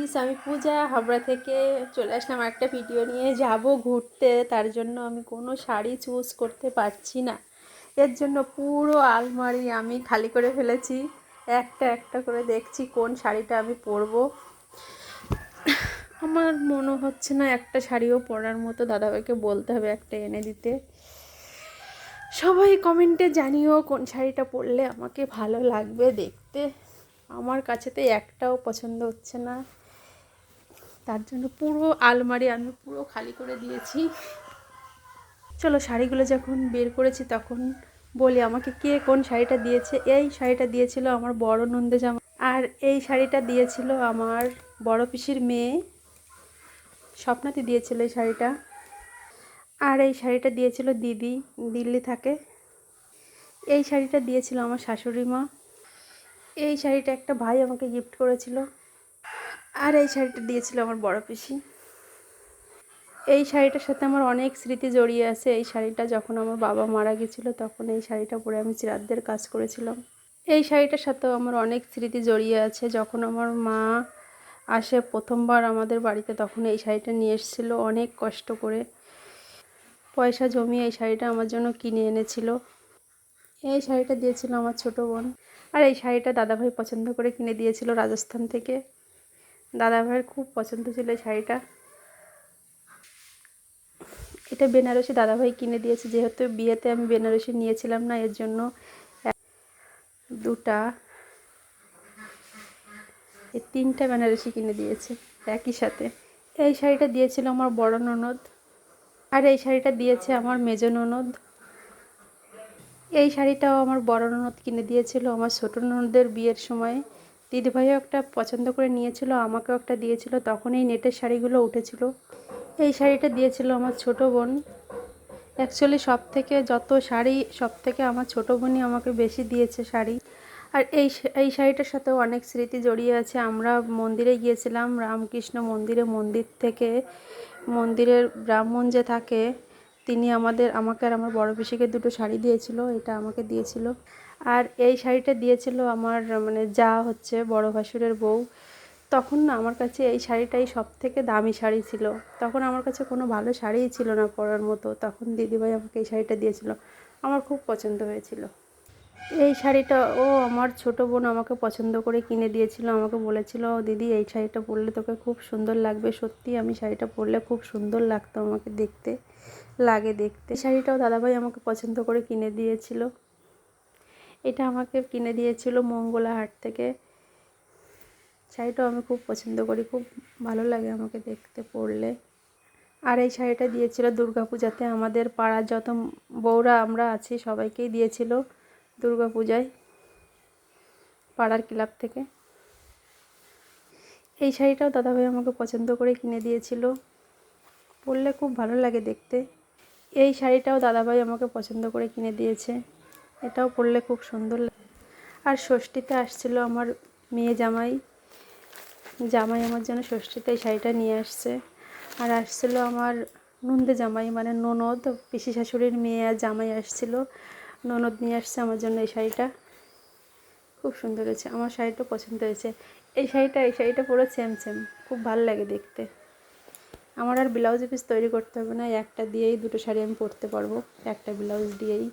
Guys, আমি পূজা হাবড়া থেকে চলে আসলাম একটা ভিডিও নিয়ে। যাব ঘুরতে, তার জন্য আমি কোনো শাড়ি চুজ করতে পারছি না। এর জন্য পুরো আলমারি আমি খালি করে ফেলেছি। একটা একটা করে দেখছি কোন শাড়িটা আমি পরবো। আমার মনে হচ্ছে না একটা শাড়িও পরার মতো। দাদাভাইকে বলতে হবে একটা এনে দিতে। সবাই কমেন্টে জানিও কোন শাড়িটা পরলে আমাকে ভালো লাগবে দেখতে। আমার কাছে তো একটাও পছন্দ হচ্ছে না, তার জন্য পুরো আলমারি আমি পুরো খালি করে দিয়েছি। চলো শাড়িগুলো যখন বের করেছি তখন বলি আমাকে কে কোন শাড়িটা দিয়েছে। এই শাড়িটা দিয়েছিল আমার বড় নন্দে জামা, আর এই শাড়িটা দিয়েছিল আমার বড় পিসির মেয়ে স্বপ্নাতি দিয়েছিল এই শাড়িটা। আর এই শাড়িটা দিয়েছিল দিদি, দিল্লি থাকে। এই শাড়িটা দিয়েছিল আমার শাশুড়ি মা। এই শাড়িটা একটা ভাই আমাকে গিফট করেছিল। আর এই শাড়িটা দিয়েছিল আমার বড় পিসি। এই শাড়িটার সাথে আমার অনেক স্মৃতি জড়িয়ে আছে। এই শাড়িটা যখন আমার বাবা মারা গেছিলো তখন এই শাড়িটা পরে আমি শ্রাদ্ধের কাজ করেছিলাম। এই শাড়িটার সাথেও আমার অনেক স্মৃতি জড়িয়ে আছে। যখন আমার মা আসে প্রথমবার আমাদের বাড়িতে, তখন এই শাড়িটা নিয়ে এসেছিলো অনেক কষ্ট করে, পয়সা জমিয়ে এই শাড়িটা আমার জন্য কিনে এনেছিল। এই শাড়িটা দিয়েছিল আমার ছোটো বোন। আর এই শাড়িটা দাদাভাই পছন্দ করে কিনে দিয়েছিল রাজস্থান থেকে। দাদাভাইয়ের খুব পছন্দ ছিল এই শাড়িটা। এটা বেনারসি দাদাভাই কিনে দিয়েছে, যেহেতু বিয়েতে আমি বেনারসি নিয়েছিলাম না, এর জন্য দুটা এই তিনটা বেনারসি কিনে দিয়েছে একই সাথে। এই শাড়িটা দিয়েছিল আমার বড় ননদ, আর এই শাড়িটা দিয়েছে আমার মেজ ননদ। এই শাড়িটাও আমার বড় ননদ কিনে দিয়েছিল আমার ছোট ননদের বিয়ের সময়। দিদিভাইও একটা পছন্দ করে নিয়েছিল, আমাকেও একটা দিয়েছিল, তখন এই নেটের শাড়িগুলো উঠেছিল। এই শাড়িটা দিয়েছিল আমার ছোট বোন। অ্যাকচুয়ালি সব থেকে যত শাড়ি, সব থেকে আমার ছোটো বোনই আমাকে বেশি দিয়েছে শাড়ি। আর এই শাড়িটার সাথেও অনেক স্মৃতি জড়িয়ে আছে। আমরা মন্দিরে গিয়েছিলাম, রামকৃষ্ণ মন্দিরে। মন্দির থেকে মন্দিরের ব্রাহ্মণ যে থাকে তিনি আমাকে আর আমার বড় পিসিকে দুটো শাড়ি দিয়েছিল। এটা আমাকে দিয়েছিল। আর এই শাড়িটা দিয়েছিল আমার যা হচ্ছে বড় ভাসুরের বউ। তখন না আমার কাছে এই শাড়িটাই সব থেকে দামি শাড়ি ছিল। তখন আমার কাছে কোনো ভালো শাড়িই ছিল না পরার মতো। তখন দিদিভাই আমাকে এই শাড়িটা দিয়েছিল, আমার খুব পছন্দ হয়েছিল। এই শাড়িটা আমার ছোটো বোন আমাকে পছন্দ করে কিনে দিয়েছিল। আমাকে বলেছিল, দিদি এই শাড়িটা পরলে তোকে খুব সুন্দর লাগবে। সত্যি আমি শাড়িটা পরলে খুব সুন্দর লাগতো আমাকে দেখতে, দেখতে। এই শাড়িটাও দাদাভাই আমাকে পছন্দ করে কিনে দিয়েছিল। এটা আমাকে কিনে দিয়েছিল মঙ্গলা হাট থেকে। শাড়িটাও আমি খুব পছন্দ করি, খুব ভালো লাগে আমাকে দেখতে পরলে। আর এই শাড়িটা দিয়েছিল দুর্গাপূজাতে। আমাদের পাড়ার যত বউরা আমরা আছি সবাইকেই দিয়েছিল দুর্গাপূজায় পাড়ার ক্লাব থেকে। এই শাড়িটাও দাদাভাই আমাকে পছন্দ করে কিনে দিয়েছিল, পরলে খুব ভালো লাগে দেখতে। এই শাড়িটাও দাদাভাই আমাকে পছন্দ করে কিনে দিয়েছে, এটাও পরলে খুব সুন্দর লাগে। আর ষষ্ঠীতে আসছিল আমার মেয়ে জামাই আমার জন্য ষষ্ঠীতে এই শাড়িটা নিয়ে আসছে। আর আসছিল আমার নন্দে জামাই, ননদ, পিসি শাশুড়ির মেয়ে আর জামাই আসছিল। ননদ নিয়ে আসছে আমার জন্য এই শাড়িটা, খুব সুন্দর হয়েছে। আমার শাড়িটা পছন্দ হয়েছে। এই শাড়িটা পুরো সেম, খুব ভালো লাগে দেখতে। আমার আর ব্লাউজ পিস তৈরি করতে হবে না, একটা দিয়েই দুটো শাড়ি আমি পরতে পারবো, একটা ব্লাউজ দিয়েই।